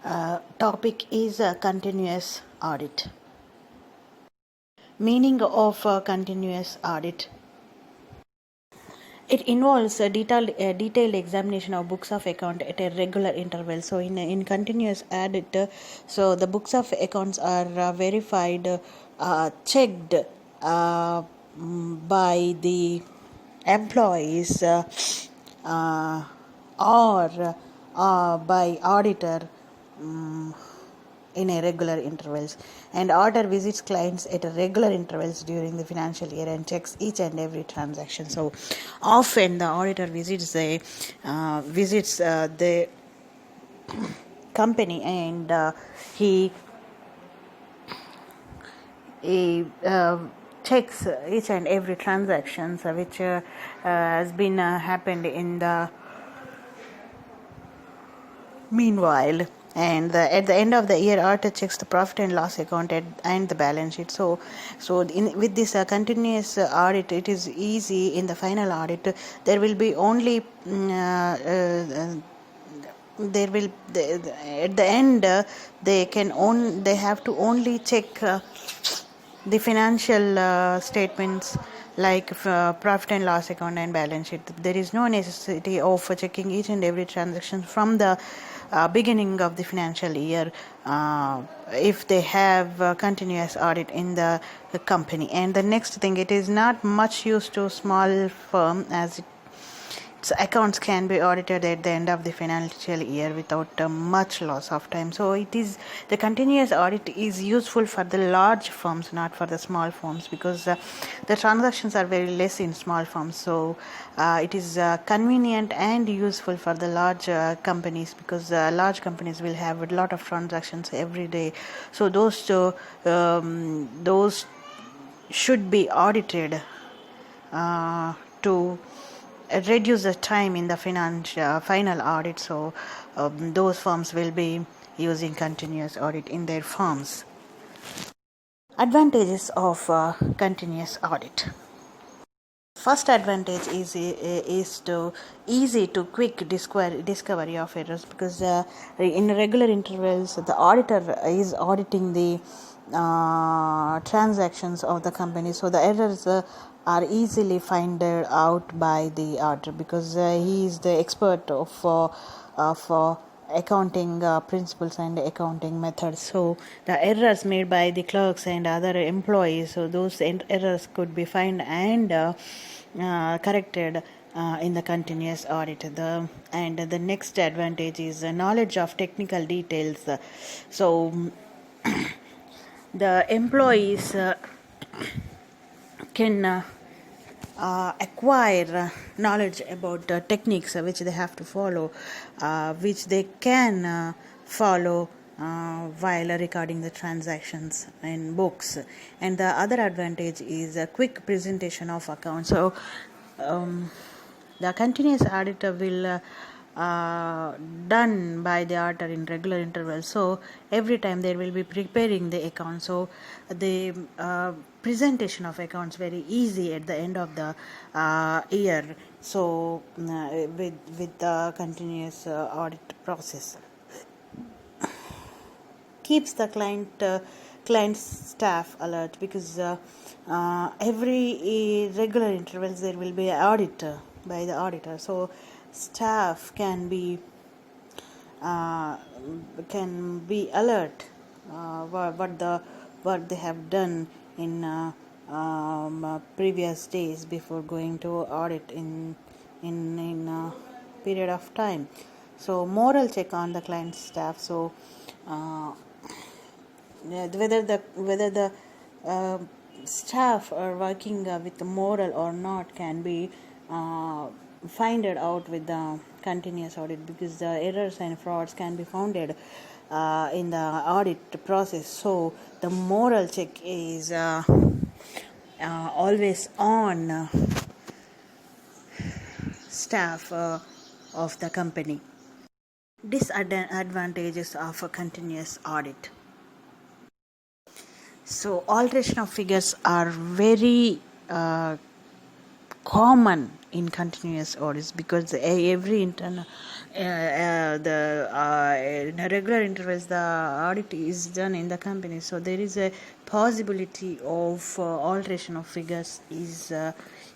Topic is continuous audit. Meaning of continuous audit. It involves a detailed examination of books of account at a regular interval. So in continuous audit, so the books of accounts are verified, checked by the employees or by auditor in a regular intervals, and auditor visits clients at a regular intervals during the financial year and checks each and every transaction. So often the auditor visits the company, and he checks each and every transactions which has been happened in the meanwhile. And at the end of the year, auditor checks the profit and loss account and the balance sheet. With this continuous audit, it is easy. In the final audit, there will be only at the end they have to only check the financial statements like profit and loss account and balance sheet. There is no necessity of checking each and every transaction from the beginning of the financial year if they have continuous audit in the company. And the next thing, it is not much used to small firm, as its accounts can be audited at the end of the financial year without much loss of time. So the continuous audit is useful for the large firms, not for the small firms, because the transactions are very less in small firms. So it is convenient and useful for the large companies, because large companies will have a lot of transactions every day. So those should be audited to reduce the time in the final audit. So those firms will be using continuous audit in their firms. Advantages of continuous audit. First advantage is easy to quick discovery of errors, because in regular intervals the auditor is auditing the transactions of the company. So the errors are easily found out by the auditor, because he is the expert of accounting principles and accounting methods. So the errors made by the clerks and other employees, so those errors could be found and corrected in the continuous audit. The next advantage is knowledge of technical details. So the employees can acquire knowledge about techniques which they have to follow, which they can follow while recording the transactions in books. And the other advantage is a quick presentation of accounts. So the continuous audit will done by the auditor in regular intervals. So every time they will be preparing the account. So the presentation of accounts very easy at the end of the year. So with the continuous audit process, keeps the client staff alert, because every regular intervals there will be an audit by the auditor. So staff can be alert what they have done in previous days before going to audit in period of time. So moral check on the client staff. So whether the staff are working with moral or not can be find it out with the continuous audit, because the errors and frauds can be founded in the audit process. So the moral check is always on staff of the company. Disadvantages of a continuous audit. So alteration of figures are very common in continuous audits, because every internal in a regular intervals the audit is done in the company, so there is a possibility of alteration of figures is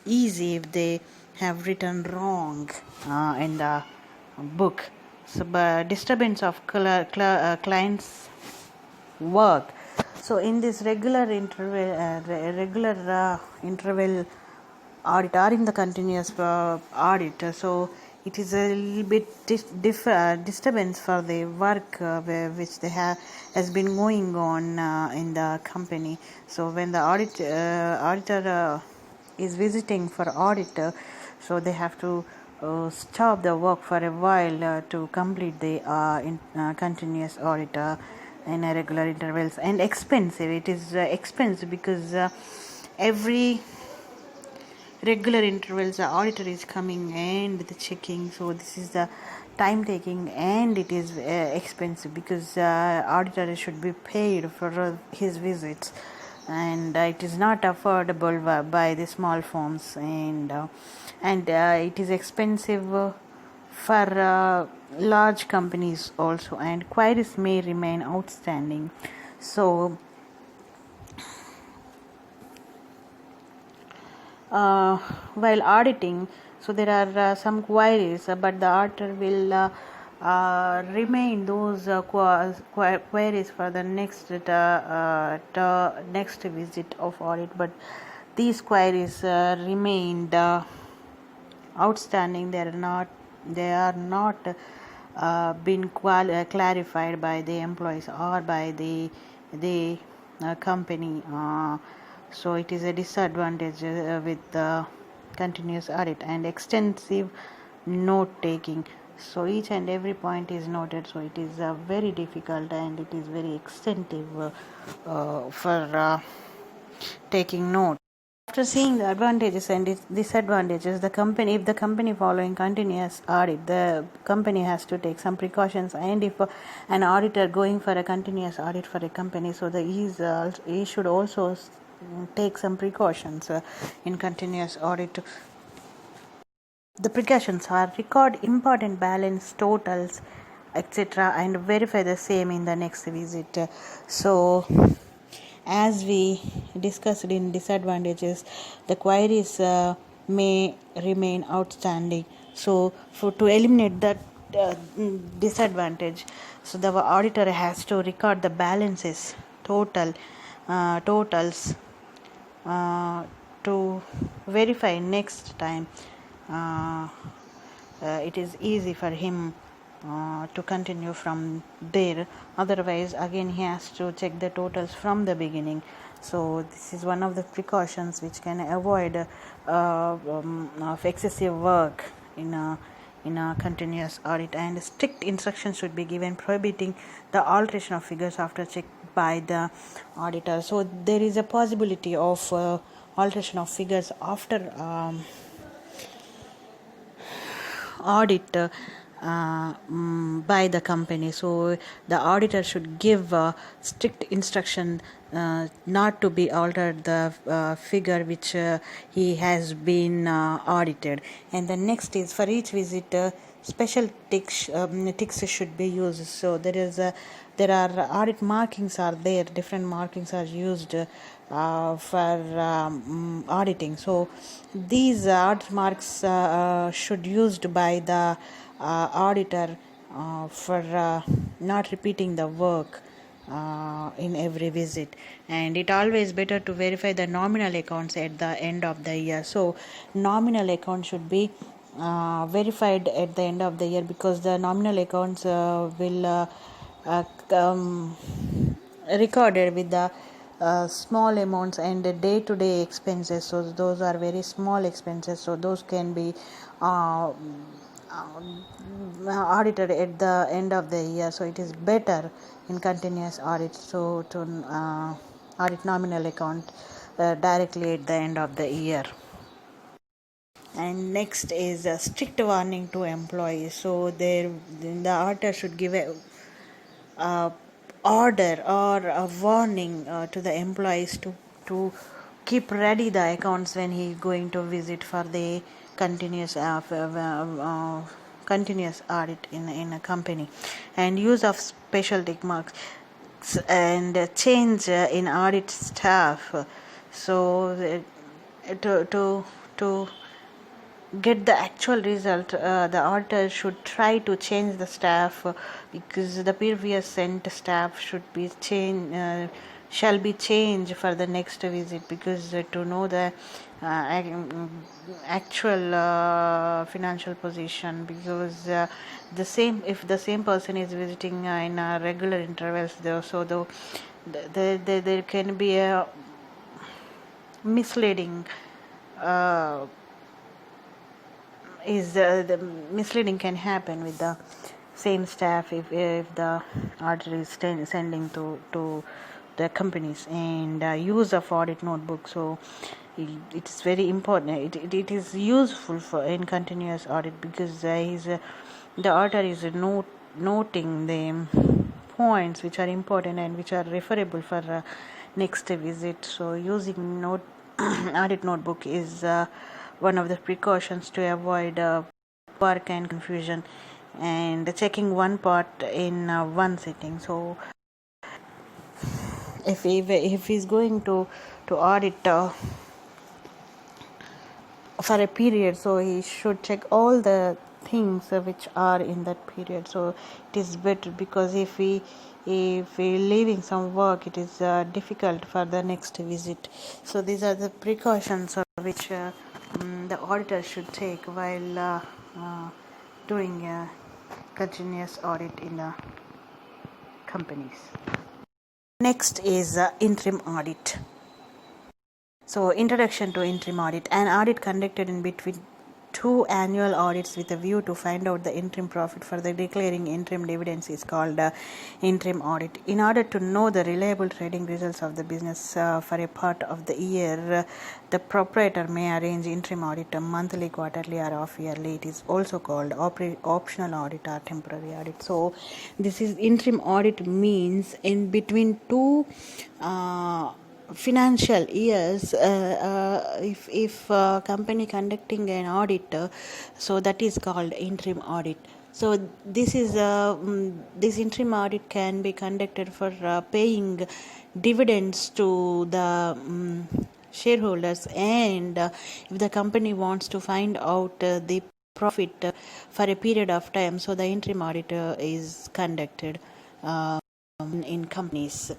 easy if they have written wrong in the book. So but disturbance of clients work. So in this regular interval audit or in the continuous audit, so it is a little bit disturbance for the work which they have has been going on in the company. So when the auditor is visiting for audit, so they have to stop the work for a while to complete the continuous audit in a regular intervals. And expensive, it is expensive because every regular intervals the auditor is coming and the checking, so this is the time taking and it is expensive because auditor should be paid for his visits, and it is not affordable by the small firms, and it is expensive for large companies also, and queries may remain outstanding. So while auditing, so there are some queries, but the auditor will remain those queries for the next next visit of audit, but these queries remained outstanding. They are not been clarified by the employees or by the company. So it is a disadvantage with the continuous audit and extensive note taking. So each and every point is noted, so it is very difficult and it is very extensive for taking note. After seeing the advantages and disadvantages, if the company following continuous audit, the company has to take some precautions. And if an auditor going for a continuous audit for a company, so he should also take some precautions in continuous audit. The precautions are record important balance totals, etc., and verify the same in the next visit. So as we discussed in disadvantages, the queries may remain outstanding. So to eliminate that disadvantage, so the auditor has to record the balances totals to verify next time. It is easy for him to continue from there. Otherwise, again he has to check the totals from the beginning. So this is one of the precautions which can avoid of excessive work in a continuous audit. And strict instructions should be given prohibiting the alteration of figures after check by the auditor. So there is a possibility of alteration of figures after audit by the company. So the auditor should give strict instruction not to be altered the figure which he has been audited. And the next is, for each visit special ticks should be used. So there are audit markings are there, different markings are used for auditing. So these audit marks should used by the auditor for not repeating the work in every visit. And it always better to verify the nominal accounts at the end of the year. So nominal account should be verified at the end of the year, because the nominal accounts will recorded with the small amounts and day-to-day expenses. So those are very small expenses, so those can be audited at the end of the year. So it is better in continuous audit so to audit nominal account directly at the end of the year. And next is a strict warning to employees. So the auditor should give a order or a warning to the employees to keep ready the accounts when he is going to visit for the continuous continuous audit in a company, and use of special tick marks and change in audit staff. So to get the actual result, the auditor should try to change the staff, because the previous sent staff shall be changed for the next visit, because to know the actual financial position, because if the same person is visiting in regular intervals there, so there can be a misleading the misleading can happen with the same staff if the auditor is sending to the companies. And use of audit notebook, so it's very important. It is useful for in continuous audit, because the auditor is noting the points which are important and which are referable for next visit. So using audit notebook is one of the precautions to avoid work and confusion, and checking one part in one sitting. So if he's going to audit for a period, so he should check all the things which are in that period. So it is better, because if we leaving some work, it is difficult for the next visit. So these are the precautions which the auditor should take while doing a continuous audit in the companies. Next is interim audit. So, introduction to interim audit. An audit conducted in between two annual audits with a view to find out the interim profit for the declaring interim dividends is called interim audit. In order to know the reliable trading results of the business for a part of the year, the proprietor may arrange interim audit monthly, quarterly, or half yearly. It is also called optional audit or temporary audit. So this is interim audit, means in between two financial years, if company conducting an audit, so that is called interim audit. So this is this interim audit can be conducted for paying dividends to the shareholders, and if the company wants to find out the profit for a period of time, so the interim audit is conducted in companies.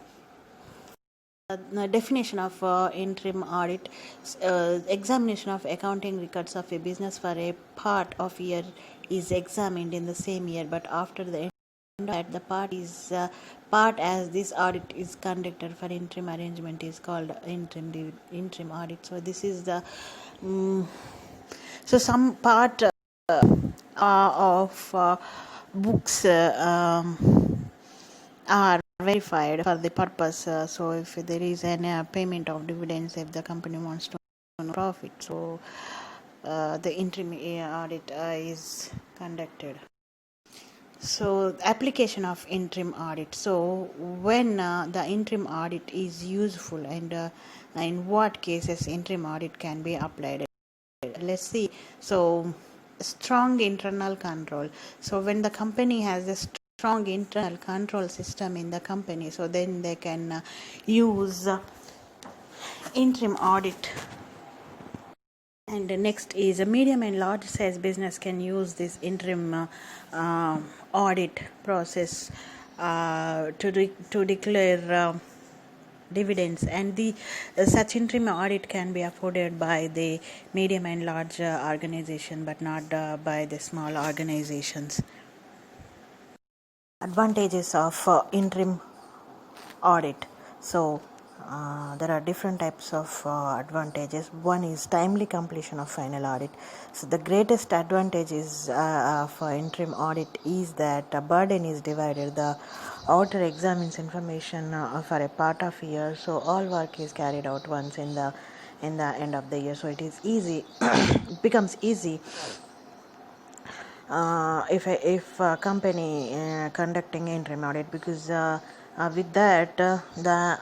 The definition of interim audit: examination of accounting records of a business for a part of year is examined in the same year, but after the end of the part as this audit is conducted for interim arrangement is called interim audit. So this is the so some part of books are verified for the purpose. So if there is an payment of dividends, if the company wants to earn profit, so the interim audit is conducted. So application of interim audit. So when the interim audit is useful, and in what cases interim audit can be applied. Let's see. So strong internal control. So when the company has a strong internal control system in the company, so then they can use interim audit. And the next is a medium and large size business can use this interim audit process to declare dividends, and the such interim audit can be afforded by the medium and large organization, but not by the small organizations. Advantages of interim audit. So there are different types of advantages. One is timely completion of final audit. So the greatest advantage is for interim audit is that a burden is divided. The auditor examines information for a part of a year, so all work is carried out once in the end of the year. So it is easy. It becomes easy if a company conducting interim audit, because with that the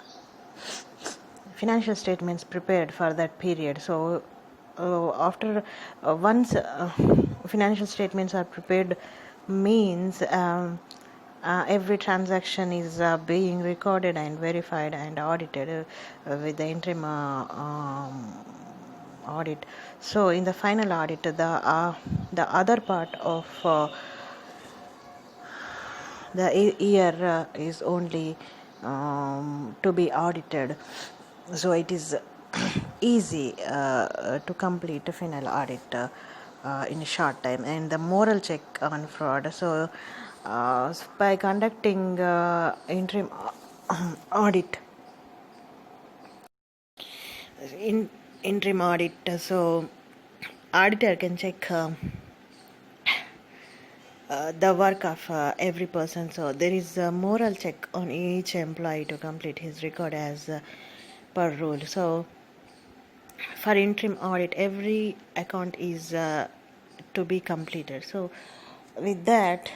financial statements prepared for that period. So after once financial statements are prepared means every transaction is being recorded and verified and audited with the interim audit. So in the final audit, the other part of the year is only to be audited, so it is easy to complete a final audit in a short time. And the moral check on fraud, so by conducting interim audit in interim audit, so auditor can check the work of every person. So there is a moral check on each employee to complete his record as per rule. So for interim audit, every account is to be completed. So with that,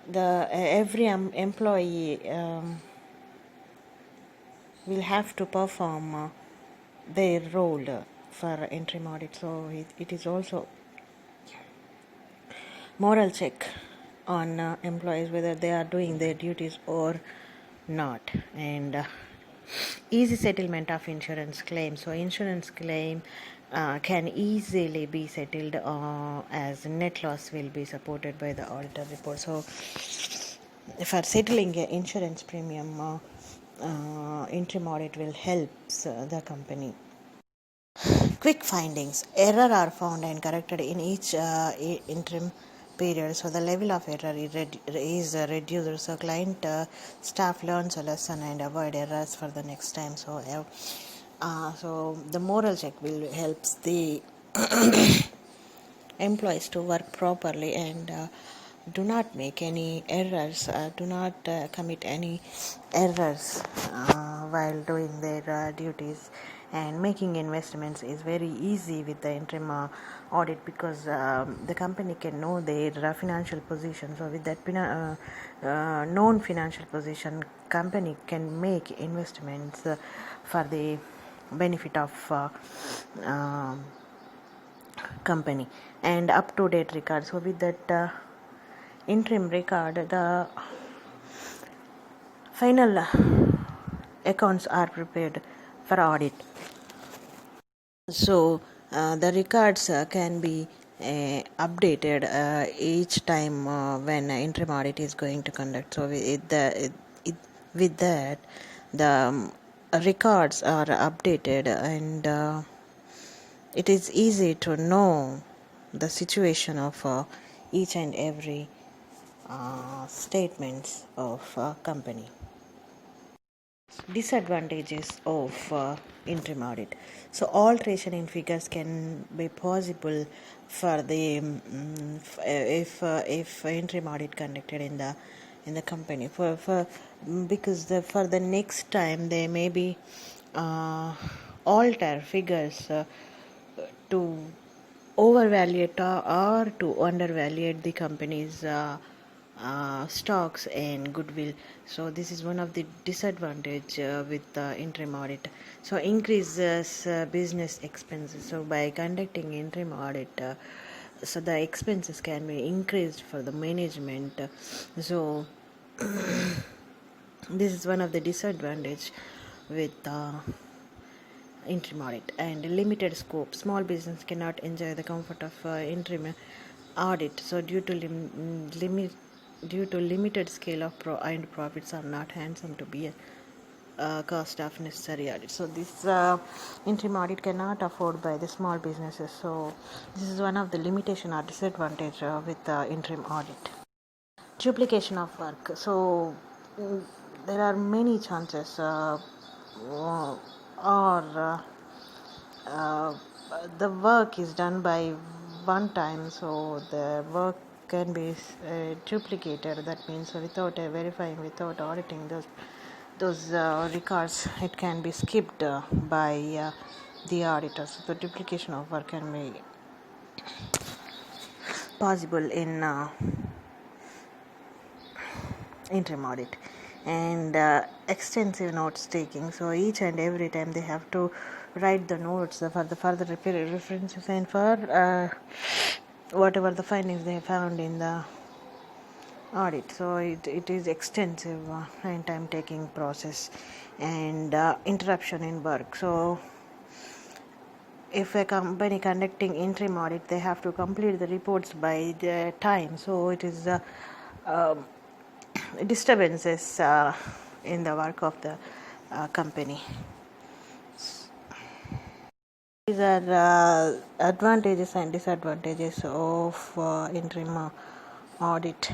the every employee will have to perform their role for interim audit. So it is also moral check on employees whether they are doing their duties or not. And easy settlement of insurance claim. So insurance claim can easily be settled as net loss will be supported by the auditor report. So for settling an insurance premium, interim audit will help the company. Quick findings. Error are found and corrected in each interim period. So the level of error is reduced. So client staff learns a lesson and avoid errors for the next time. So the moral check will helps the employees to work properly and do not make any errors, do not commit any errors while doing their duties. And making investments is very easy with the interim audit, because the company can know their financial position. So with that known financial position, company can make investments for the benefit of company. And up to date record. So with that interim record, the final accounts are prepared for audit. So the records can be updated each time when interim audit is going to conduct. So with that, the records are updated, and it is easy to know the situation of each and every statements of company. Disadvantages of interim audit. So alteration in figures can be possible for the if interim audit conducted in the company, for because for the next time they may be alter figures to overvaluate or to undervaluate the company's stocks and goodwill. So this is one of the disadvantage with interim audit. So increases business expenses. So by conducting interim audit, so the expenses can be increased for the management. So this is one of the disadvantage with interim audit. And limited scope. Small business cannot enjoy the comfort of interim audit. So due to limited scale of and profits are not handsome to be a cost of necessary audit. So this interim audit cannot afford by the small businesses. So this is one of the limitation or disadvantage with interim audit. Duplication of work. So there are many chances or the work is done by one time, so the work can be duplicated. That means without verifying, without auditing those records, it can be skipped by the auditors. So the duplication of work can be possible in interim audit. and extensive notes taking. So each and every time they have to write the notes for the further references and for whatever the findings they have found in the audit. So it is extensive and time taking process and interruption in work. So if a company conducting interim audit, they have to complete the reports by the time. So it is um disturbances in the work of the company. These are advantages and disadvantages of interim audit.